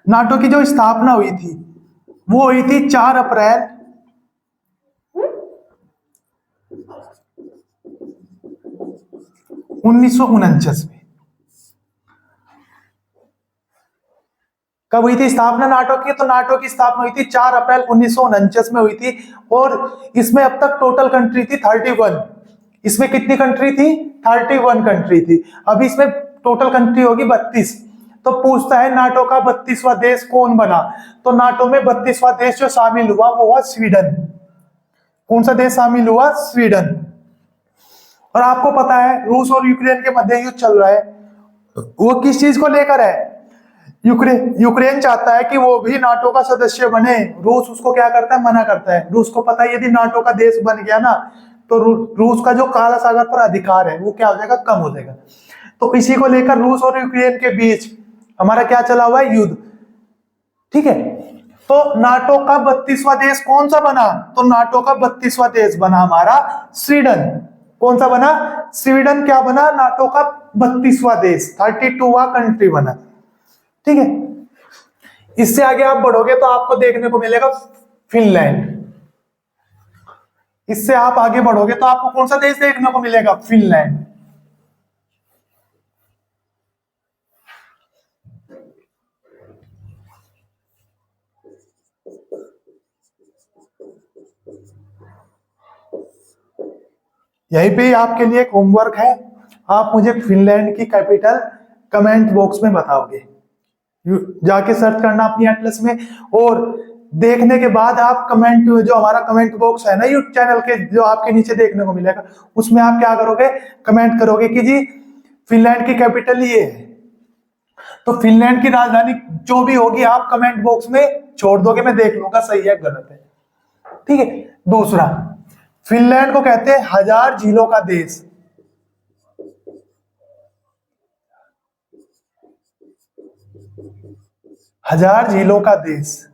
नाटो की जो स्थापना हुई थी वो हुई थी 4 अप्रैल 1949 में। कब हुई थी स्थापना नाटो की? तो नाटो की स्थापना हुई थी 4 अप्रैल 1949 में हुई थी। और इसमें अब तक टोटल कंट्री थी 31। इसमें कितनी कंट्री थी? 31 कंट्री थी। अभी इसमें टोटल कंट्री होगी 32। तो पूछता है नाटो का 32वां देश कौन बना? तो नाटो में 32वां देश जो शामिल हुआ वो हुआ स्वीडन। कौन सा देश शामिल हुआ? स्वीडन। और आपको पता है रूस और यूक्रेन के मध्य युद्ध चल रहा है, वो किस चीज को लेकर है? यूक्रेन चाहता है कि वो भी नाटो का सदस्य बने। रूस उसको क्या करता है? मना करता है। रूस को पता है यदि नाटो का देश बन गया ना तो रूस का जो काला सागर पर अधिकार है वो क्या हो जाएगा? कम हो जाएगा। तो इसी को लेकर रूस और यूक्रेन के बीच हमारा क्या चला हुआ है? युद्ध। ठीक है, तो नाटो का 32वां देश कौन सा बना? तो नाटो का 32वां देश बना हमारा स्वीडन। कौन सा बना? स्वीडन क्या बना? नाटो का 32वां देश, 32वां कंट्री बना। ठीक है, इससे आगे आप बढ़ोगे तो आपको देखने को मिलेगा फिनलैंड। इससे आप आगे बढ़ोगे तो आपको कौन सा देश देखने को मिलेगा? फिनलैंड। यहीं पे आपके लिए एक होमवर्क है, आप मुझे फिनलैंड की कैपिटल कमेंट बॉक्स में बताओगे। जाके सर्च करना अपनी एटलस में, और देखने के बाद आप कमेंट, जो हमारा कमेंट बॉक्स है ना यूट्यूब चैनल के, जो आपके नीचे देखने को मिलेगा, उसमें आप क्या करोगे? कमेंट करोगे कि जी फिनलैंड की कैपिटल ये है। तो फिनलैंड की राजधानी जो भी होगी आप कमेंट बॉक्स में छोड़ दोगे, मैं देख लूंगा सही है गलत है। ठीक है, दूसरा, फिनलैंड को कहते हैं 1000 झीलों का देश। हजार झीलों का देश,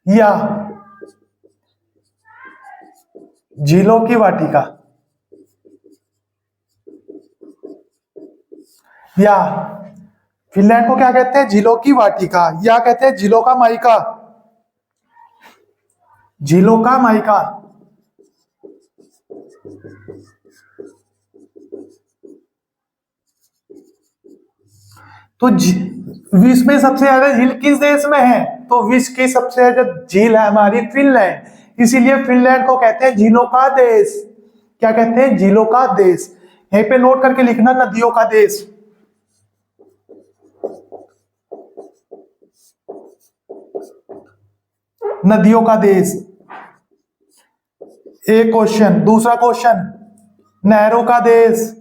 या झीलों की वाटिका, या फिनलैंड को क्या कहते हैं? झीलों की वाटिका, या कहते हैं झीलों का माइका, झीलों का माइका। तो विश्व में सबसे ज्यादा झील किस देश में है? तो विश्व की सबसे ज्यादा झील है हमारी फिनलैंड, इसीलिए फिनलैंड को कहते हैं झीलों का देश। क्या कहते हैं? झीलों का देश। यहीं पे नोट करके लिखना, नदियों का देश। नदियों का देश, एक क्वेश्चन। दूसरा क्वेश्चन, नहरों का देश,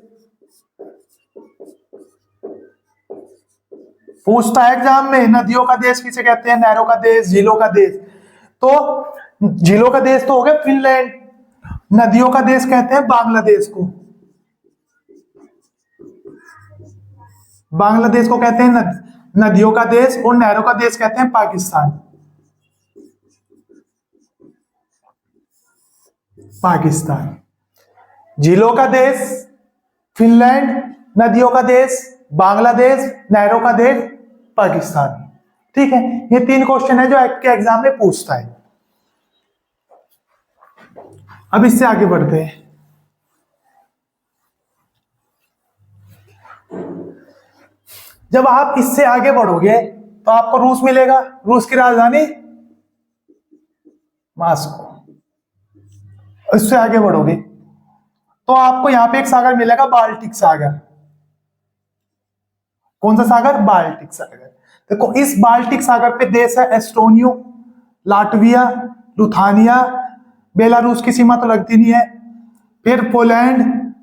पूछता है एग्जाम में, नदियों का देश किसे कहते हैं? नहरों का देश, झीलों का देश। तो झीलों का देश तो हो गया फिनलैंड, नदियों का देश कहते हैं बांग्लादेश को। बांग्लादेश को कहते हैं नदियों का देश, और नहरों का देश कहते हैं पाकिस्तान। पाकिस्तान। झीलों का देश फिनलैंड, नदियों का देश बांग्लादेश, नहरों का देश पाकिस्तान। ठीक है, ये 3 क्वेश्चन है जो आपके एग्जाम में पूछता है। अब इससे आगे बढ़ते हैं। जब आप इससे आगे बढ़ोगे तो आपको रूस मिलेगा, रूस की राजधानी मॉस्को। इससे आगे बढ़ोगे तो आपको यहां पे एक सागर मिलेगा, बाल्टिक सागर। कौन सा सागर? बाल्टिक सागर। देखो, इस बाल्टिक सागर पे देश है एस्टोनिया, लाटविया, लुथानिया, बेलारूस की सीमा तो लगती नहीं है, फिर पोलैंड,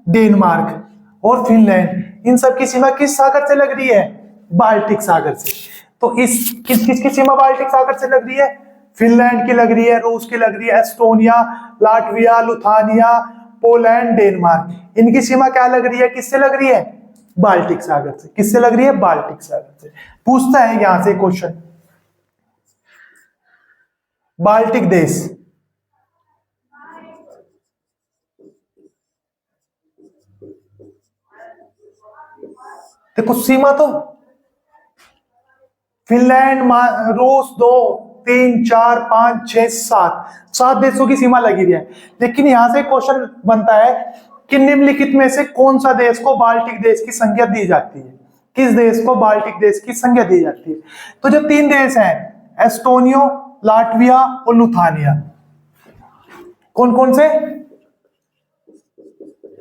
डेनमार्क और फिनलैंड। इन सब की सीमा किस सागर से लग रही है? बाल्टिक सागर से। तो इस किसकी सीमा बाल्टिक सागर से लग रही है? फिनलैंड की लग रही है, रूस की लग रही है, Estonia, Latvia, Lithuania, Poland, Denmark. इनकी सीमा क्या लग रही है? किससे लग रही है? बाल्टिक सागर से। किससे लग रही है? बाल्टिक सागर से। पूछता है यहां से क्वेश्चन, बाल्टिक देश, देखो सीमा तो फिनलैंड, रूस 2, 3, 4, 5, 6, 7 देशों की सीमा लगी हुई है। लेकिन यहां से क्वेश्चन बनता है कि निम्नलिखित में से कौन सा देश को बाल्टिक देश की संज्ञा दी जाती है? किस देश को बाल्टिक देश की संज्ञा दी जाती है? तो जो 3 देश हैं, एस्टोनिया, लाटविया और लुथानिया, कौन कौन से?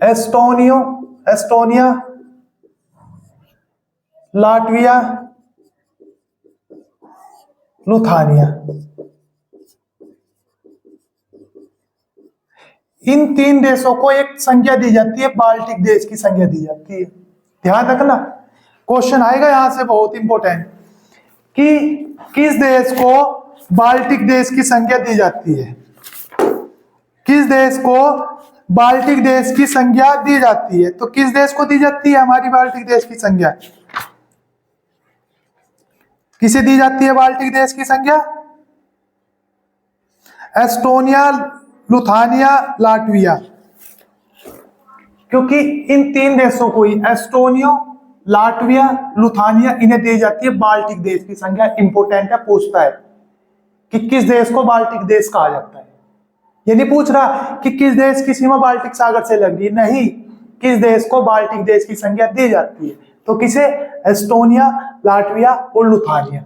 Estonia, Latvia, Lithuania. इन 3 देशों को एक संज्ञा दी जाती है, बाल्टिक देश की संज्ञा दी जाती है। ध्यान रखना, क्वेश्चन आएगा यहां से, बहुत इंपॉर्टेंट, कि किस देश को बाल्टिक देश की संज्ञा दी जाती है? किस देश को बाल्टिक देश की संज्ञा दी जाती है? तो किस देश को दी जाती है हमारी बाल्टिक देश की संज्ञा? किसे दी जाती है बाल्टिक देश की संज्ञा? Estonia, Lithuania, Latvia. क्योंकि इन 3 देशों को ही, एस्टोनिया, लाटविया, लुथानिया, इन्हें दी जाती है बाल्टिक देश की संज्ञा। इंपोर्टेंट है, पूछता है कि किस देश को बाल्टिक देश कहा जाता है। ये नहीं पूछ रहा कि किस देश की सीमा बाल्टिक सागर से लग रही है, नहीं, किस देश को बाल्टिक देश की संज्ञा दी जाती है? तो किसे? एस्टोनिया, लाटविया और लुथानिया।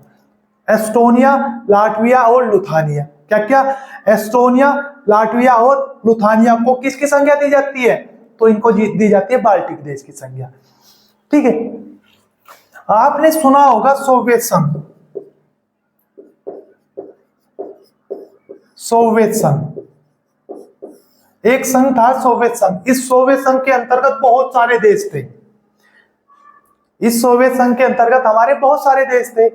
एस्टोनिया, लाटविया और लुथानिया। क्या क्या? एस्टोनिया, लाटविया और लुथानिया को किसकी संज्ञा दी जाती है? तो इनको दी जाती है बाल्टिक देश की संज्ञा। ठीक है, आपने सुना होगा सोवियत संघ। सोवियत संघ एक संघ था, सोवियत संघ। इस सोवियत संघ के अंतर्गत बहुत सारे देश थे। इस सोवियत संघ के अंतर्गत हमारे बहुत सारे देश थे।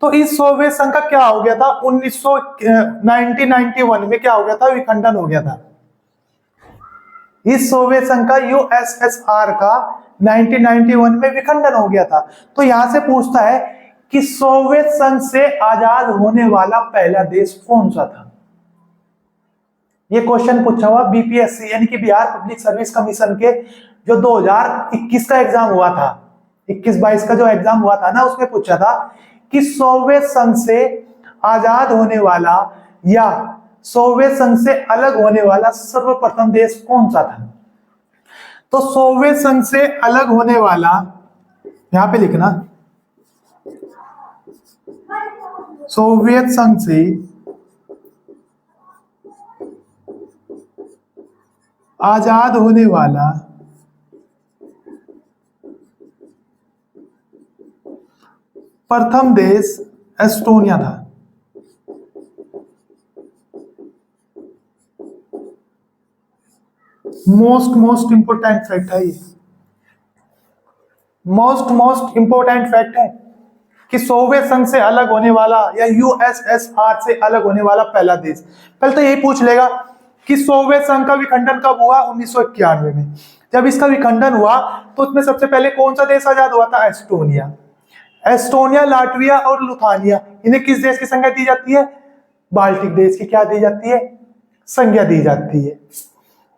तो इस सोवियत संघ का क्या हो गया था? 1991 में क्या हो गया था? विखंडन हो गया था। इस सोवियत संघ का, यूएसएसआर का 1991 में विखंडन हो गया था। तो यहां से पूछता है कि सोवियत संघ से आजाद होने वाला पहला देश कौन सा था? ये क्वेश्चन पूछा हुआ बीपीएससी यानी कि बिहार पब्लिक सर्विस कमीशन के जो 2021 का एग्जाम हुआ था, 21-22 का जो एग्जाम हुआ था ना, उसमें पूछा था कि सोवियत संघ से आजाद होने वाला या सोवियत संघ से अलग होने वाला सर्वप्रथम देश कौन सा था। तो सोवियत संघ से अलग होने वाला, यहां पे लिखना, सोवियत संघ से आजाद होने वाला प्रथम देश एस्टोनिया था। मोस्ट इंपोर्टेंट फैक्ट है ये, मोस्ट इंपोर्टेंट फैक्ट है कि सोवियत संघ से अलग होने वाला या यूएसएसआर से अलग होने वाला पहला देश। पहले तो यही पूछ लेगा कि सोवियत संघ का विखंडन कब हुआ, 1991 में। जब इसका विखंडन हुआ तो उसमें सबसे पहले कौन सा देश आजाद हुआ था, एस्टोनिया। एस्टोनिया, लाटविया और लुथानिया, इन्हें किस देश की संज्ञा दी जाती है, बाल्टिक देश की क्या दी जाती है, संज्ञा दी जाती है।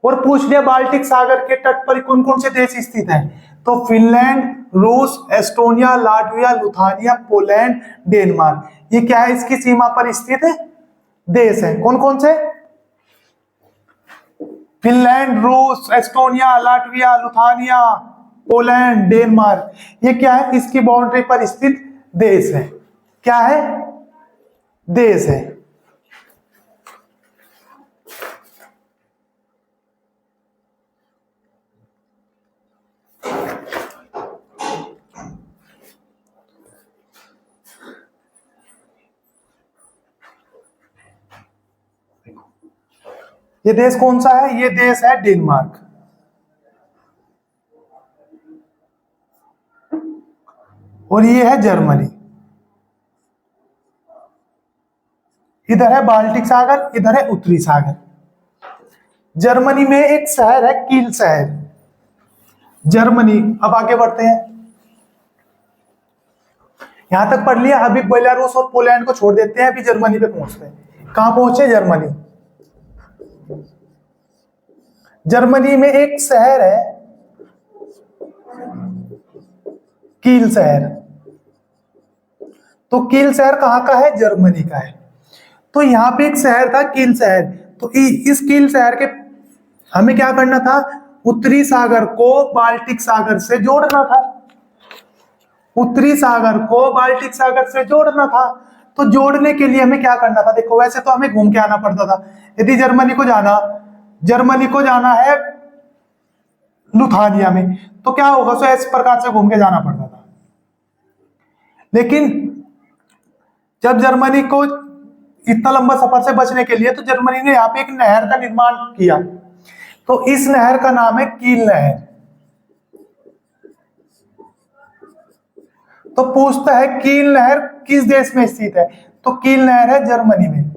और पूछ लिया बाल्टिक सागर के तट पर कौन कौन से देश स्थित हैं, तो फिनलैंड, रूस, Estonia, Latvia, Lithuania, Poland, Denmark, ये क्या है, इसकी सीमा पर स्थित है देश है। कौन कौन से, फिनलैंड, रूस, Estonia, Latvia, Lithuania, Poland, Denmark, ये क्या है, इसकी बाउंड्री पर स्थित देश है। क्या है, देश है। ये देश कौन सा है, ये देश है डेनमार्क। और ये है जर्मनी। इधर है बाल्टिक सागर, इधर है उत्तरी सागर। जर्मनी में एक शहर है कील शहर, जर्मनी। अब आगे बढ़ते हैं, यहां तक पढ़ लिया। अभी बेलारूस और पोलैंड को छोड़ देते हैं, अभी जर्मनी पे पहुंचते हैं। कहां पहुंचे, जर्मनी। जर्मनी में एक शहर है कील शहर। तो कील शहर कहां का है, जर्मनी का है। तो यहां पे एक शहर था कील शहर, तो इस कील शहर के हमें क्या करना था, उत्तरी सागर को बाल्टिक सागर से जोड़ना था। उत्तरी सागर को बाल्टिक सागर से जोड़ना था। तो जोड़ने के लिए हमें क्या करना था, देखो वैसे तो हमें घूम के आना पड़ता था। यदि जर्मनी को जाना है लुथानिया में, तो क्या होगा, सो इस प्रकार से घूम के जाना पड़ता था। लेकिन जब जर्मनी को इतना लंबा सफर से बचने के लिए, तो जर्मनी ने यहाँ पे एक नहर का निर्माण किया। तो इस नहर का नाम है कील नहर। तो पूछता है कील नहर किस देश में स्थित है, तो कील नहर है जर्मनी में।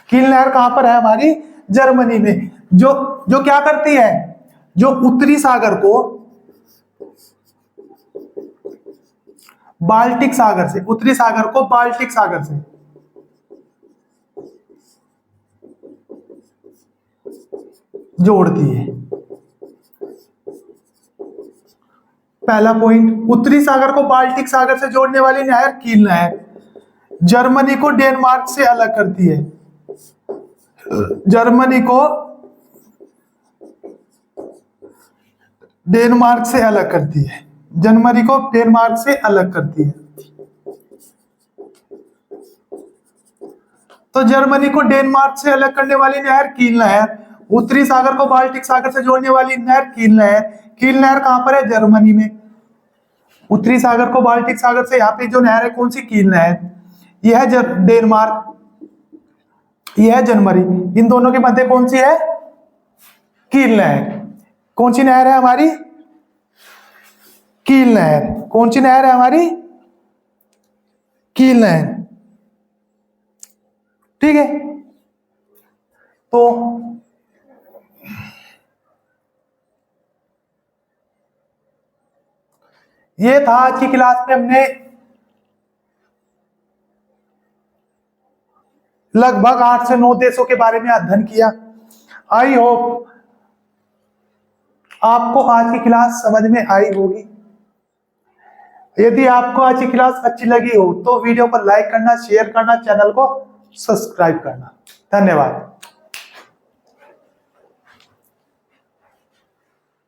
कील नहर कहां पर है हमारी, जर्मनी में। जो जो क्या करती है, जो उत्तरी सागर को बाल्टिक सागर से, उत्तरी सागर को बाल्टिक सागर से जोड़ती है। पहला पॉइंट, उत्तरी सागर को बाल्टिक सागर से जोड़ने वाली नहर कील नहर जर्मनी को डेनमार्क से अलग करती है। जर्मनी को डेनमार्क से अलग करती है, जर्मनी को डेनमार्क से अलग करती है। तो जर्मनी को डेनमार्क से अलग करने वाली नहर कील नहर, उत्तरी सागर को बाल्टिक सागर से जोड़ने वाली नहर कील नहर। कील नहर कहां पर है, जर्मनी में। उत्तरी सागर को बाल्टिक सागर से, यहाँ पे जो नहर है कौन सी, कील नहर। यह है डेनमार्क, यह है जर्मनी। इन दोनों के मध्य कौन सी है, कील नहर। कौन सी नहर है हमारी, कील नहर। कौन सी नहर है हमारी, कील नहर। ठीक है। तो ये था आज की क्लास में हमने लगभग 8 से 9 देशों के बारे में अध्ययन किया। आई होप आपको आज की क्लास समझ में आई होगी। यदि आपको आज की क्लास अच्छी लगी हो तो वीडियो को लाइक करना, शेयर करना, चैनल को सब्सक्राइब करना। धन्यवाद।